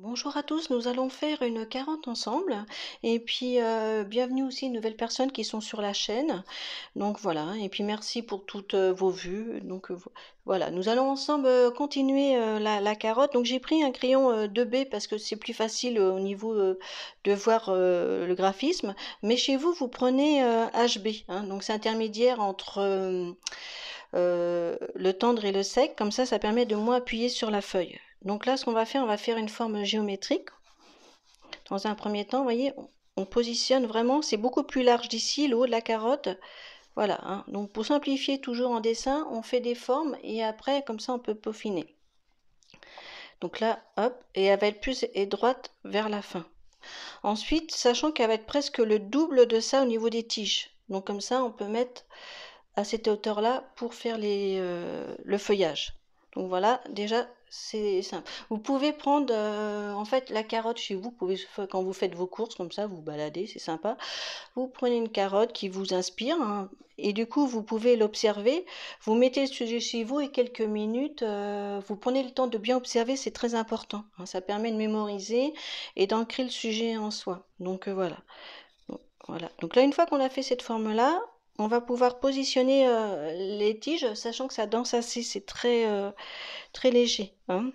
Bonjour à tous, nous allons faire une carotte ensemble et puis bienvenue aussi aux nouvelles personnes qui sont sur la chaîne. Donc voilà, et puis merci pour toutes vos vues. Donc voilà, nous allons ensemble continuer la carotte. Donc j'ai pris un crayon 2B parce que c'est plus facile au niveau de voir le graphisme. Mais chez vous, vous prenez HB, hein. Donc c'est intermédiaire entre le tendre et le sec. Comme ça permet de moins appuyer sur la feuille. Donc là, ce qu'on va faire, on va faire une forme géométrique. Dans un premier temps, vous voyez, on positionne vraiment, c'est beaucoup plus large d'ici, le haut de la carotte. Voilà, hein. Donc pour simplifier toujours en dessin, on fait des formes et après, comme ça, on peut peaufiner. Donc là, hop, et elle va être plus droite vers la fin. Ensuite, sachant qu'elle va être presque le double de ça au niveau des tiges. Donc comme ça, on peut mettre à cette hauteur-là pour faire le feuillage. Donc voilà, déjà c'est simple. Vous pouvez prendre en fait la carotte chez vous, vous pouvez, quand vous faites vos courses comme ça, vous baladez, c'est sympa. Vous prenez une carotte qui vous inspire, hein, et du coup vous pouvez l'observer. Vous mettez le sujet chez vous et quelques minutes, vous prenez le temps de bien observer, c'est très important, hein, ça permet de mémoriser et d'ancrer le sujet en soi. Donc voilà. Voilà. Donc là, une fois qu'on a fait cette forme-là, on va pouvoir positionner les tiges, sachant que ça danse assez, c'est très léger, hein.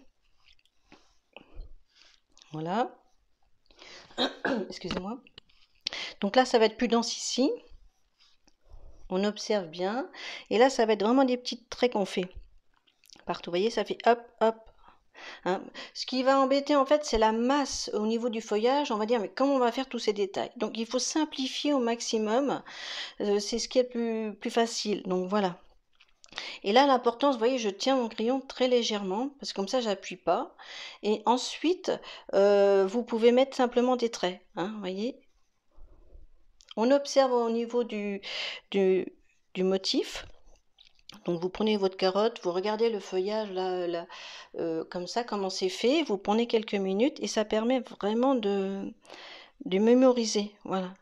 Voilà. Excusez-moi. Donc là, ça va être plus dense ici. On observe bien. Et là, ça va être vraiment des petits traits qu'on fait partout. Vous voyez, ça fait hop, hop. Hein. Ce qui va embêter, en fait, c'est la masse au niveau du feuillage. On va dire, mais comment on va faire tous ces détails? Donc, il faut simplifier au maximum. C'est ce qui est le plus facile. Donc, voilà. Et là, l'importance, vous voyez, je tiens mon crayon très légèrement, parce que comme ça, j'appuie pas. Et ensuite, vous pouvez mettre simplement des traits, hein, vous voyez. On observe au niveau du, du motif. Donc vous prenez votre carotte, vous regardez le feuillage là, comme ça, comment c'est fait. Vous prenez quelques minutes et ça permet vraiment de mémoriser, voilà.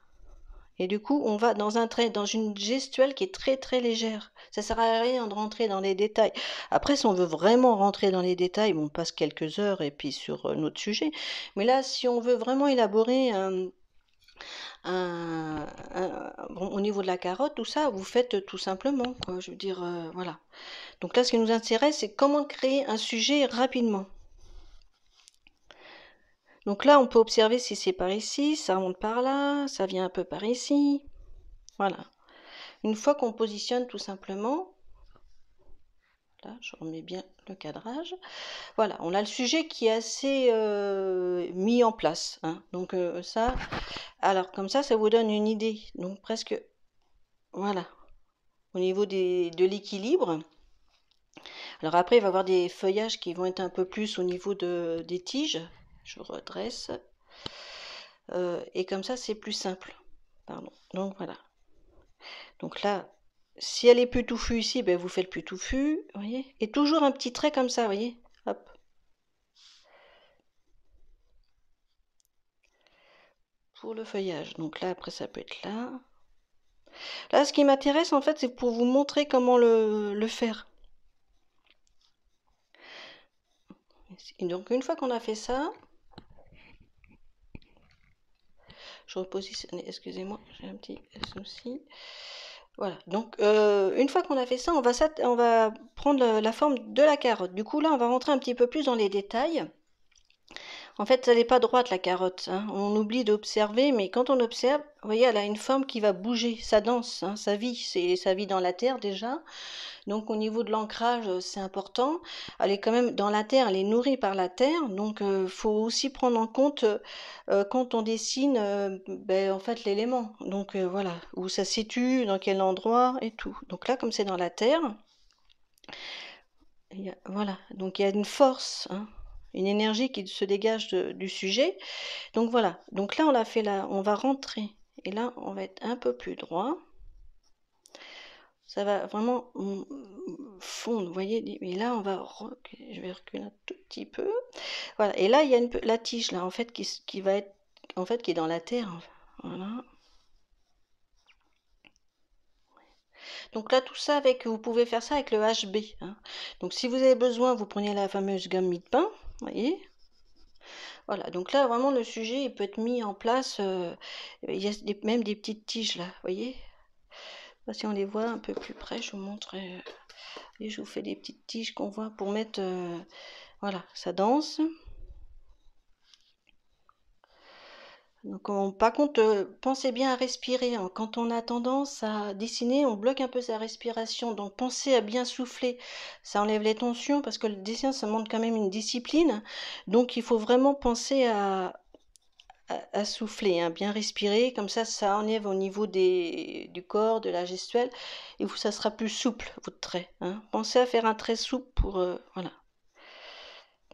Et du coup, on va dans un trait, dans une gestuelle qui est très légère. Ça sert à rien de rentrer dans les détails. Après, si on veut vraiment rentrer dans les détails, bon, on passe quelques heures et puis sur notre sujet. Mais là, si on veut vraiment élaborer bon, au niveau de la carotte, tout ça, vous faites tout simplement, quoi. Je veux dire, voilà. Donc là, ce qui nous intéresse, c'est comment créer un sujet rapidement. Donc là, on peut observer si c'est par ici, ça remonte par là, ça vient un peu par ici. Voilà. Une fois qu'on positionne tout simplement, là je remets bien le cadrage, voilà, on a le sujet qui est assez mis en place, hein. Donc ça, alors comme ça vous donne une idée, donc presque, voilà, au niveau de l'équilibre. Alors après, il va y avoir des feuillages qui vont être un peu plus au niveau des tiges, je redresse, et comme ça c'est plus simple, pardon, donc voilà. Donc là, si elle est plus touffue ici, ben vous faites plus touffu, vous voyez. Et toujours un petit trait comme ça, vous voyez. Hop. Pour le feuillage. Donc là, après, ça peut être là. Là, ce qui m'intéresse, en fait, c'est pour vous montrer comment le faire. Et donc, une fois qu'on a fait ça, je repositionne. Excusez-moi, j'ai un petit souci. Voilà, donc une fois qu'on a fait ça, on va prendre la forme de la carotte. Du coup, là, on va rentrer un petit peu plus dans les détails. En fait, elle n'est pas droite, la carotte, hein. On oublie d'observer, mais quand on observe, vous voyez, elle a une forme qui va bouger, ça danse, hein, ça vit, ça vit dans la terre déjà. Donc au niveau de l'ancrage, c'est important. Elle est quand même dans la terre, elle est nourrie par la terre. Donc faut aussi prendre en compte quand on dessine ben, en fait l'élément. Donc voilà, où ça se situe, dans quel endroit et tout. Donc là, comme c'est dans la terre, voilà, donc il y a une force, hein, une énergie qui se dégage du sujet. Donc voilà, donc là on a fait là, on va rentrer. Et là, on va être un peu plus droit. Ça va vraiment fondre, vous voyez. Et là, je vais reculer un tout petit peu. Voilà. Et là, il y a la tige là, en fait, qui va être, en fait, qui est dans la terre. Voilà. Donc là, tout ça vous pouvez faire ça avec le HB, hein. Donc si vous avez besoin, vous prenez la fameuse gomme mie de pain, vous voyez. Voilà, donc là, vraiment, le sujet, il peut être mis en place. Il y a même des petites tiges, là, vous voyez? Si on les voit un peu plus près, je vous montre. Et je vous fais des petites tiges qu'on voit pour mettre... voilà, ça danse. Donc, par contre, pensez bien à respirer, hein. Quand on a tendance à dessiner, on bloque un peu sa respiration. Donc, pensez à bien souffler. Ça enlève les tensions parce que le dessin, ça demande quand même une discipline. Donc, il faut vraiment penser à souffler, hein, bien respirer. Comme ça enlève au niveau du corps, de la gestuelle. Et ça sera plus souple, votre trait, hein. Pensez à faire un trait souple pour... voilà.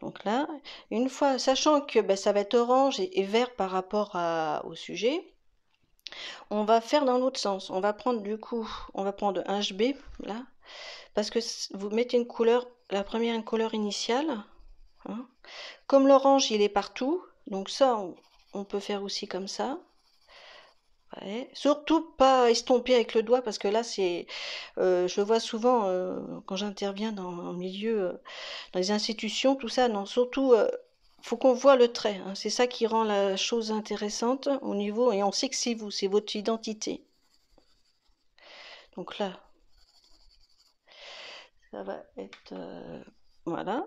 Donc là, une fois, sachant que ça va être orange et vert par rapport au sujet, on va faire dans l'autre sens. On va prendre du coup, on va prendre un HB là, parce que vous mettez une couleur, la première une couleur initiale, hein. Comme l'orange il est partout, donc ça on peut faire aussi comme ça. Ouais. Surtout pas estomper avec le doigt parce que là c'est, je vois souvent quand j'interviens dans le milieu, dans les institutions, tout ça, non, surtout faut qu'on voit le trait, hein. C'est ça qui rend la chose intéressante au niveau, et on sait que c'est vous, c'est votre identité. Donc là, ça va être, voilà.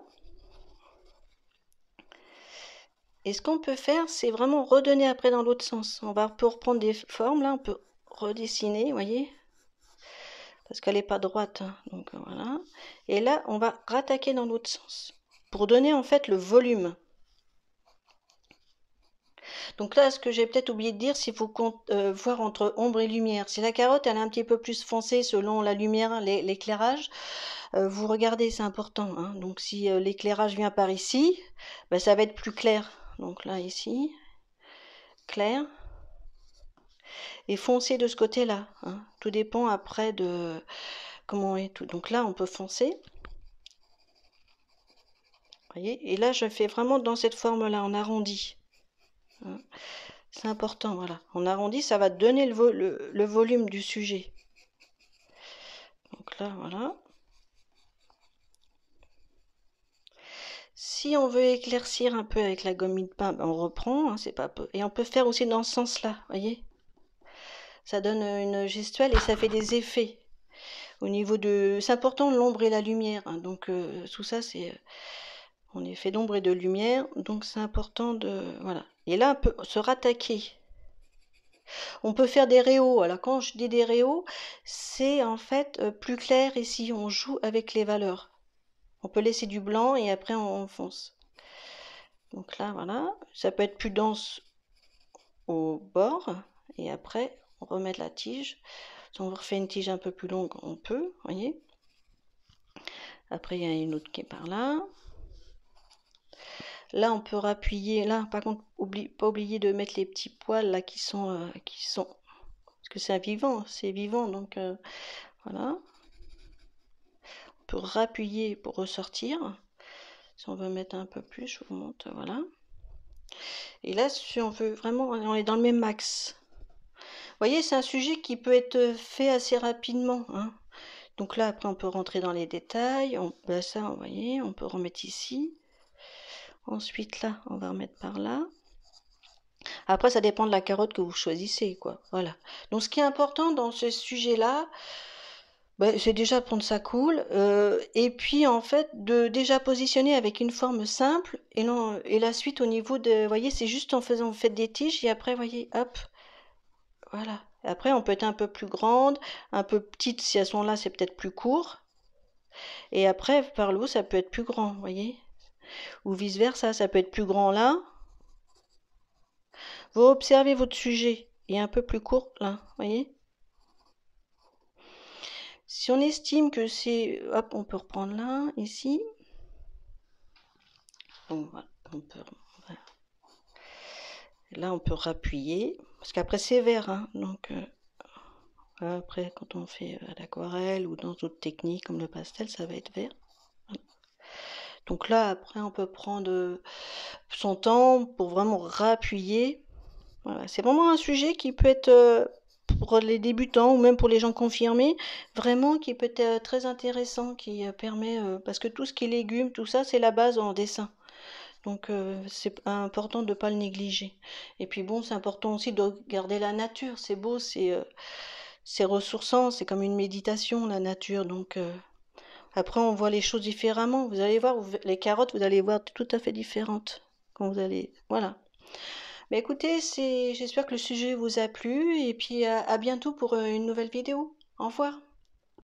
Et ce qu'on peut faire, c'est vraiment redonner après dans l'autre sens. On peut reprendre des formes, là, on peut redessiner, vous voyez, parce qu'elle n'est pas droite, hein. Donc voilà. Et là, on va rattaquer dans l'autre sens, pour donner en fait le volume. Donc là, ce que j'ai peut-être oublié de dire, c'est qu'il faut voir entre ombre et lumière. Si la carotte, elle est un petit peu plus foncée selon la lumière, l'éclairage, vous regardez, c'est important, hein. Donc si l'éclairage vient par ici, ça va être plus clair. Donc là, ici, clair. Et foncé de ce côté-là, hein. Tout dépend après de comment est tout. Donc là, on peut foncer. Voyez, et là, je fais vraiment dans cette forme-là, en arrondi, hein. C'est important, voilà. En arrondi, ça va donner le volume du sujet. Donc là, voilà. Si on veut éclaircir un peu avec la gomme de pain, on reprend, hein, c'est pas peu. Et on peut faire aussi dans ce sens-là, voyez. Ça donne une gestuelle et ça fait des effets. Au niveau de... C'est important l'ombre et la lumière, hein. Donc tout ça, c'est en effet d'ombre et de lumière. Donc c'est important de... Voilà. Et là, on peut se rattaquer. On peut faire des réaux. Alors quand je dis des réaux, c'est en fait plus clair ici. On joue avec les valeurs. On peut laisser du blanc et après on fonce. Donc là, voilà. Ça peut être plus dense au bord. Et après, on remet la tige. Si on refait une tige un peu plus longue, on peut, voyez. Après, il y a une autre qui est par là. Là, on peut rappuyer. Là, par contre, pas oublier de mettre les petits poils là qui sont parce que c'est vivant, donc voilà. On peut rappuyer pour ressortir. Si on veut mettre un peu plus, je vous montre, voilà. Et là, si on veut vraiment, on est dans le même max. Vous voyez, c'est un sujet qui peut être fait assez rapidement, hein. Donc là, après, on peut rentrer dans les détails. Ça, vous voyez, on peut remettre ici. Ensuite, là, on va remettre par là. Après, ça dépend de la carotte que vous choisissez, quoi. Voilà. Donc, ce qui est important dans ce sujet-là, c'est déjà prendre ça cool. Et puis, en fait, de déjà positionner avec une forme simple. Et la suite au niveau de... Vous voyez, c'est juste en faisant, vous faites des tiges. Et après, vous voyez, hop. Voilà. Après, on peut être un peu plus grande, un peu petite. Si elles sont là, c'est peut-être plus court. Et après, par le haut, ça peut être plus grand, vous voyez. Ou vice-versa, ça peut être plus grand là. Vous observez votre sujet, il est un peu plus court là, vous voyez. Si on estime que c'est... Hop, on peut reprendre là, ici. Donc voilà, voilà. Là, on peut rappuyer, parce qu'après c'est vert, hein, donc... après, quand on fait l'aquarelle ou dans d'autres techniques comme le pastel, ça va être vert. Voilà. Donc là, après, on peut prendre son temps pour vraiment rappuyer. Voilà. C'est vraiment un sujet qui peut être, pour les débutants ou même pour les gens confirmés, vraiment qui peut être très intéressant, qui permet... parce que tout ce qui est légumes, tout ça, c'est la base en dessin. Donc c'est important de ne pas le négliger. Et puis bon, c'est important aussi de regarder la nature. C'est beau, c'est ressourçant, c'est comme une méditation, la nature. Donc après, on voit les choses différemment. Vous allez voir, les carottes, vous allez voir tout à fait différentes quand vous allez. Voilà. Mais écoutez, j'espère que le sujet vous a plu et puis à bientôt pour une nouvelle vidéo. Au revoir.